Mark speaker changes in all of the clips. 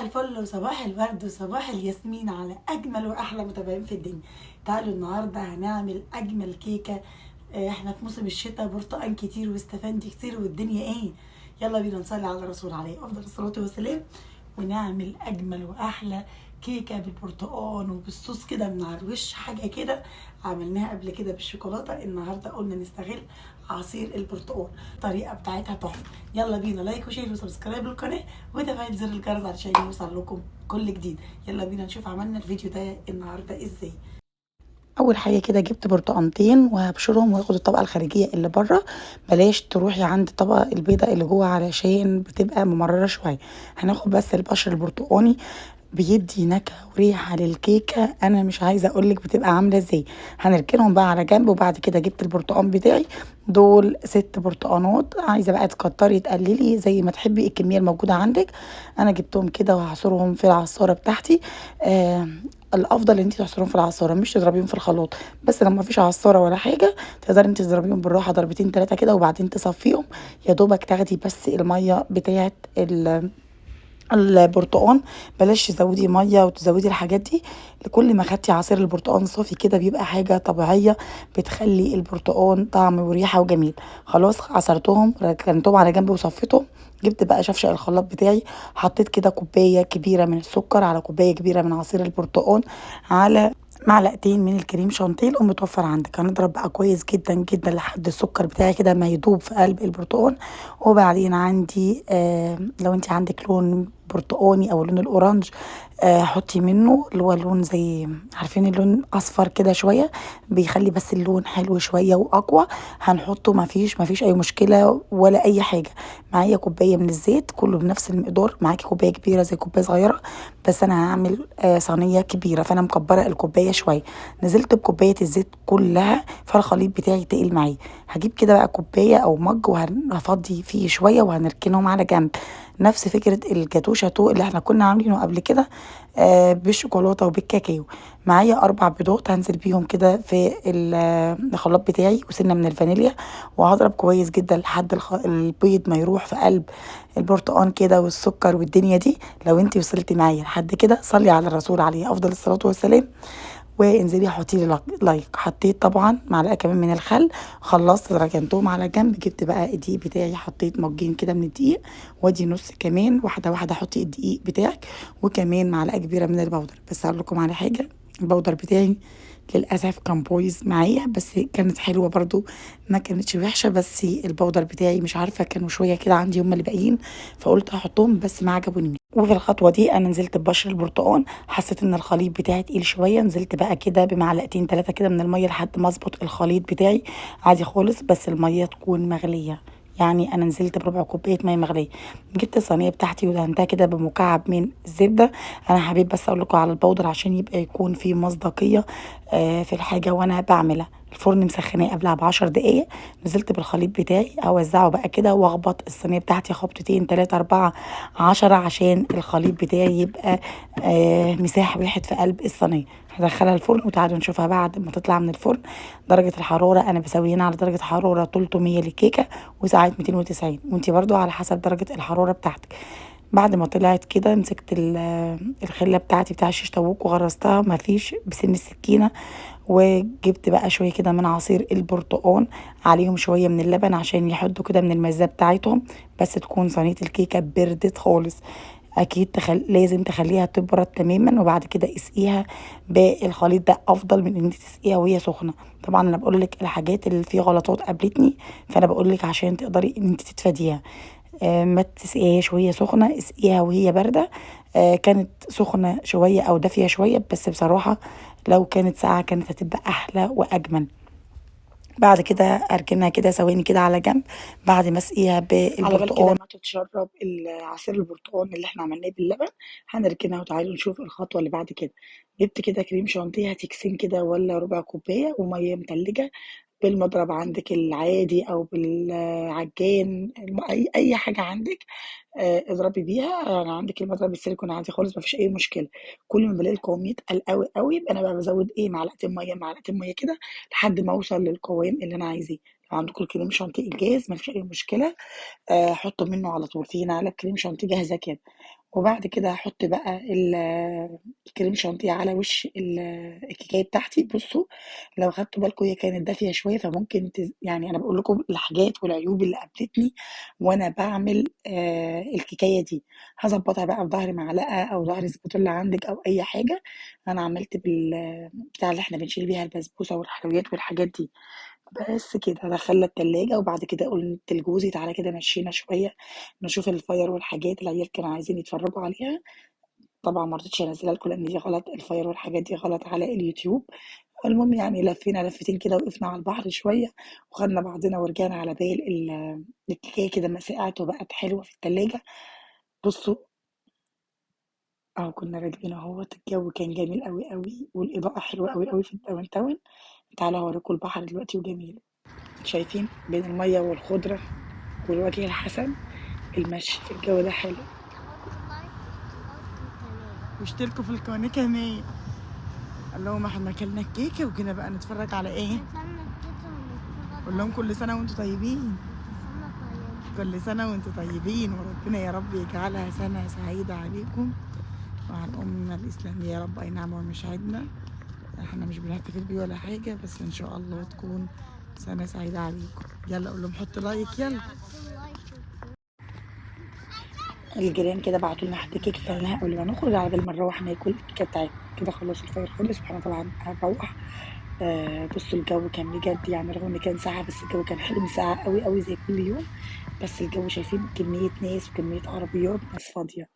Speaker 1: الفل وصباح الورد وصباح الياسمين على اجمل واحلى متابعين في الدنيا. تعالوا النهارده هنعمل اجمل كيكه. احنا في موسم الشتاء، برتقال كتير واستفندي كتير والدنيا ايه. يلا بينا نصلي على الرسول عليه افضل الصلاه والسلام ونعمل اجمل واحلى كيكه بالبرتقال وبالصوص كده من على الوش، حاجه كده عملناها قبل كده بالشوكولاته. النهارده قلنا نستغل عصير البرتقال، الطريقه بتاعتها تحفه. يلا بينا لايك وشير وسبسكرايب للقناه وتفعيل زر الجرس علشان يوصل لكم كل جديد. يلا بينا نشوف عملنا الفيديو ده النهارده ازاي. اول حاجه كده جبت برتقانتين وهبشرهم واخد الطبقه الخارجيه اللي بره، بلاش تروحي عند الطبقه البيضاء اللي جوه علشان بتبقى ممرره شويه. هناخد بس البشر البرتقاني، بيدي نكهه وريحه للكيكه انا مش عايزه اقولك بتبقى عامله ازاي. هنركنهم بقى على جنب، وبعد كده جبت البرتقان بتاعي، دول 6 برتقانات. عايزه بقى تكتري تقللي زي ما تحبي الكميه الموجوده عندك. انا جبتهم كده وهعصرهم في العصاره بتاعتي. آه الافضل ان انت تعصريهم في العصاره مش تضربيهم في الخلاط، بس لو ما فيش عصاره ولا حاجه تقدري انت تضربيهم بالراحه ضربتين 3 كده وبعدين تصفيهم. يا دوبك تاخدي بس الميه بتاعه البرتقان، بلاش تزودي ميه وتزودي الحاجات دي. لكل ما خدتي عصير البرتقان صافي كده بيبقى حاجه طبيعيه بتخلي البرتقان طعم وريحه وجميل. خلاص عصرتهم ركنتهم على جنب وصفيتهم. جبت بقى شفشق الخلاط بتاعي، حطيت كده كوبايه كبيره من السكر على كوبايه كبيره من عصير البرتقان على معلقتين من الكريم شانتيه لو متوفر عندك. هنضرب بقى كويس جدا جدا لحد السكر بتاعي كده ما يدوب في قلب البرتقال. وبعدين عندي لو انت عندك لون برتقاني او لون الاورنج، حطي منه اللي هو لون زي عارفين اللون اصفر كده شويه، بيخلي بس اللون حلو شويه واقوى. هنحطه، ما فيش اي مشكله ولا اي حاجه. معايا كوبايه من الزيت كله بنفس المقدار، معاكي كوبايه كبيره زي كوبايه صغيره، بس انا هعمل صينيه كبيره فانا مكبره الكوبايه شويه. نزلت بكوبايه الزيت كلها فالخليط بتاعي تقل معايا. هجيب كده بقى كوبايه او مج وهفضي فيه شويه وهنركنهم على جنب. نفس فكره الجاتو شاتو اللي احنا كنا عاملينه قبل كده بالشوكولاته وبالكاكاو. معايا 4 بيضات هنزل بيهم كده في الخلاط بتاعي وسنه من الفانيليا، وهضرب كويس جدا لحد البيض ما يروح في قلب البرتقان كده والسكر والدنيا دي. لو انت وصلتي معايا لحد كده صلي على الرسول عليه افضل الصلاه والسلام وانزلي حطي لي لايك. حطيت طبعا معلقه كمان من الخل، خلصت ركنتهم على جنب. جبت بقى الدقيق بتاعي، حطيت مجين كده من الدقيق وادي نص كمان، واحده واحده حطي الدقيق بتاعك وكمان معلقه كبيره من البودر. بس هقول لكم على حاجه، البودر بتاعي للاسف كان بايظ معايا، بس كانت حلوه برضو ما كانتش وحشه. بس البودر بتاعي مش عارفه كانوا شويه كده عندي هم اللي باقيين، فقلت هحطهم بس ما عجبوني. وفي الخطوه دي انا نزلت ببشر البرتقال، حسيت ان الخليط بتاعي تقيل شويه، نزلت بقى كده بمعلقتين 3 كده من الميه لحد ما اظبط الخليط بتاعي عادي خالص، بس الميه تكون مغليه. يعني انا نزلت بربع كوبايه ميه مغليه. جبت الصينيه بتاعتي ودهنتها كده بمكعب من الزبده. انا حبيت بس اقول لكم على البودر عشان يبقى يكون في مصداقيه في الحاجه وانا بعملها. الفرن مسخناه قبلها ب10 دقايق. نزلت بالخليط بتاعي اوزعه بقى كده واخبط الصينيه بتاعتي خبطتين 3 4 10 عشان الخليط بتاعي يبقى مساح واحد في قلب الصينيه. هدخلها الفرن وتعالوا نشوفها بعد ما تطلع من الفرن. درجه الحراره انا بسوي هنا على درجه حراره 300 للكيكه وساعات 290، وانتي برضو على حسب درجه الحراره بتاعتك. بعد ما طلعت كده مسكت الخله بتاعتي بتاع الشيش طاووق وغرستها مفيش بسن السكينه، وجبت بقى شويه كده من عصير البرتقال عليهم شويه من اللبن عشان يحطوا كده من المزه بتاعتهم. بس تكون صينيه الكيكه بردت خالص. اكيد لازم تخليها تبرد تماما وبعد كده اسقيها بالخليط ده، افضل من ان انت تسقيها وهي سخنه. طبعا انا بقول لك الحاجات اللي فيه غلطات قابلتني، فانا بقول لك عشان تقدري ان انت تتفاديها. ما تسقيهاش وهي سخنه، اسقيها وهي بارده. كانت سخنه شويه او دافيه شويه، بس بصراحه لو كانت ساقعه كانت هتبقى احلى واجمل. بعد كده اركنها كده ثواني كده على جنب بعد ما اسقيها على بال كده ما تتشرب عصير البرتقال اللي احنا عملناه باللبن. هنركنها وتعالوا نشوف الخطوه اللي بعد كده. جبت كده كريم شانتيه هتكسين كده ولا ربع كوبايه وميه متلجه بالمضرب عندك العادي او بالعجان، اي حاجه عندك اضربي بيها. انا عندك المضرب السيليكون عادي خالص مفيش اي مشكله. كل ما بلاقي القوام يتقل قوي قوي يبقى انا بقى بزود معلقتين ميه كده لحد ما اوصل للقوام اللي انا عايزاه. لو عندكم الكريم شانتيه الجاهز مفيش اي مشكله، حطوا منه على طول. في هنا علب كريم شانتيه جاهزه كده، وبعد كده هحط بقى الكريم شانتيه على وش الكيكايه بتاعتي. بصوا لو خدتوا بالكم هي كانت دافيه شويه، فممكن يعني انا بقول لكم الحاجات والعيوب اللي قابلتني وانا بعمل الكيكايه دي. هظبطها بقى بظهر معلقه او ظهر سباتولا عندك او اي حاجه. انا عملت بتاع اللي احنا بنشيل بيها البسبوسه والحلويات والحاجات دي. بس كده دخلنا التلاجة، وبعد كده قلت لجوزي تعالى كده مشينا شوية نشوف الفاير والحاجات العيال كانوا عايزين يتفرجوا عليها. طبعا ما رضيتش انزلها لكم لان دي غلط، الفاير والحاجات دي غلط على اليوتيوب. المهم يعني لفينا لفتين كده، وقفنا على البحر شوية وخدنا بعضنا ورجعنا على بال الكيكة كده ما سقعت وبقت حلوة في التلاجة. بصوا اهو كنا راكبين اهوت، الجو كان جميل قوي قوي والإضاءة حلوة قوي قوي في الداون تاون. تعالوا هوريكم البحر دلوقتي وجميل. شايفين بين المية والخضرة والوجه الحسن المشي في الجو ده حلو. واشتركوا في القناة كمان. قال لهم احنا اكلنا الكيكة وكده بقى نتفرج على ايه؟ قول لهم كل سنة وانتم طيبين. كل سنة وانتم طيبين، وربنا يا رب يجعلها سنة سعيدة عليكم وعلى الأمة الإسلامية يا رب. أي نعم هو مش عيدنا، احنا مش بنحتفل بيه ولا حاجة، بس إن شاء الله تكون سنة سعيدة عليكم. يلا قول لهم حط لايك يلا. الجيران كده بعتوا لنا حته كيكه كلناها قبل ما نخرج على بال ما نروح ناكل الكيكه بتاعتنا. كده خلاص الفطار خلص واحنا طبعا هنروح. بصوا الجو كان بجد يعني رغم ان كان ساعه، بس الجو كان حلو ساعه قوي قوي زي كل يوم. بس الجو شايفين كميه ناس وكميه عربيات، ناس فاضيه،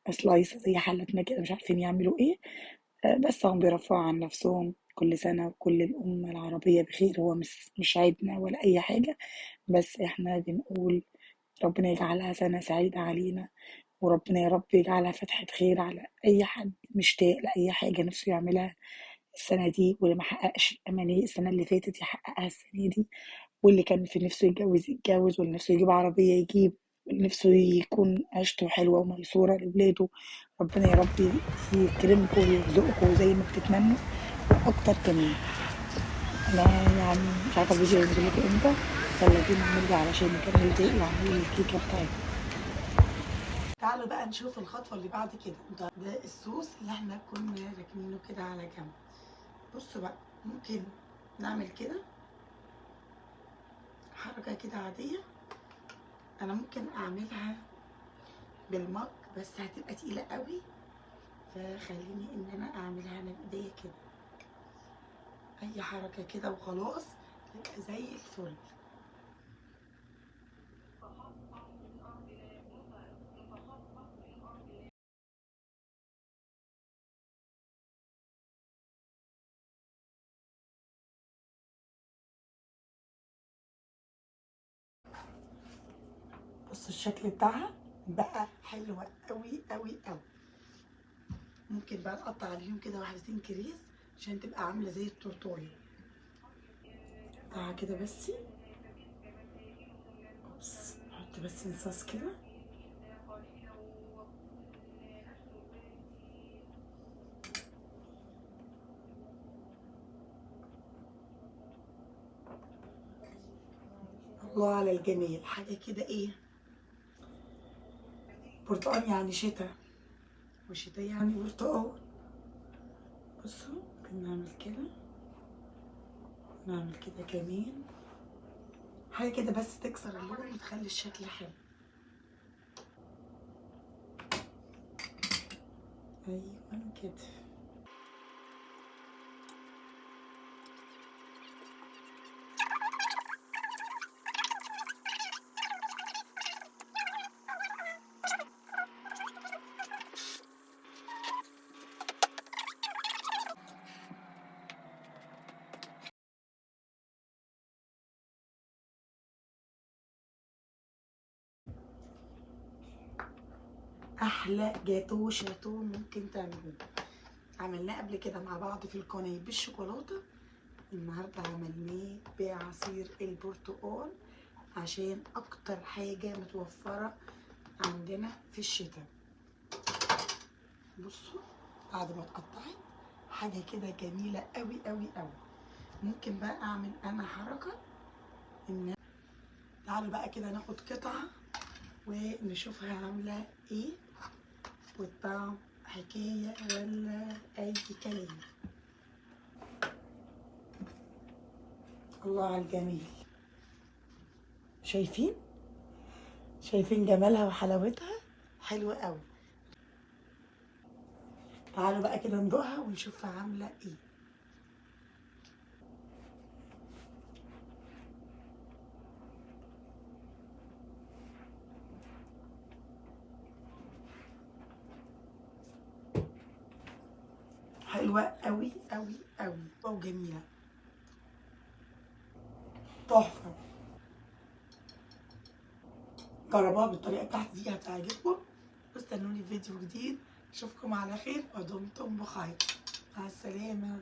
Speaker 1: ناس لايصه زي حالتنا كده مش عارفين يعملوا ايه. بس هم بيرفعوا عن نفسهم. كل سنه وكل الامه العربيه بخير. هو مش عيدنا ولا اي حاجه، بس احنا بنقول ربنا يجعلها سنه سعيده علينا، وربنا يا رب يجعلها فتحة خير على أي حد مشتاق لأي حاجة نفسه يعملها السنة دي، واللي ما حققش الأماني السنة اللي فاتت يحققها السنة دي، واللي كان في نفسه يتجوز يتجوز، واللي نفسه يجيب عربية يجيب، واللي نفسه يكون عيشته حلوة وميسورة لولاده. ربنا يا رب يكرمكم ويرزقكم زي ما بتتمنوا وأكتر كمان. أنا يعني مش عارفة الفيديو هينزل لكم امتى. يلا بينا نرجع علشان نكمل باقي عمايل الكيكة بتاعتنا. تعالوا بقى نشوف الخطوة اللي بعد كده. ده الصوص اللي احنا كنا راكنينه كده على جنب. بصوا بقى ممكن نعمل كده حركة كده عادية. انا ممكن اعملها بالمج بس هتبقى تقيلة قوي، فخليني ان انا اعملها انا بايديا كده. اي حركة كده وخلاص تبقى زي الفل. بصوا الشكل بتاعها بقى حلو قوي قوي قوي. ممكن بقى نقطع عليهم كده واحدتين كريز عشان تبقى عاملة زي التورتايه. قطعها كده بس. اوبس نحط بس الصوص كده. الله على الجمال. حاجة كده ايه، برتقال يعني شتا، وشتا يعني برتقال. بصوا ممكن نعمل كده، نعمل كده كمان. حاجة كده بس تكسر اللون وتخلي الشكل حلو. ايوه كده. احلى جاتو شاتو ممكن تعملوه. عملناه قبل كده مع بعض في القناة بالشوكولاتة. النهارده عملناه بعصير البرتقال عشان اكتر حاجة متوفرة عندنا في الشتاء. بصوا بعد ما اتقطعت حاجة كده جميلة قوي قوي قوي. ممكن بقى اعمل انا حركة ان تعالوا بقى كده ناخد قطعة ونشوفها عاملة ايه. والطعم حكاية ولا أي كلام. الله على الجميل. شايفين؟ شايفين جمالها وحلاوتها؟ حلوة قوي. تعالوا بقى كده ندوقها ونشوفها عاملة ايه. حلوة قوي قوي قوي وجميلة، تحفة. جربوها بالطريقة بتاعتي دي هتعجبكم، واستنوني في فيديو جديد. اشوفكم على خير ودمتم بخير. مع السلامة.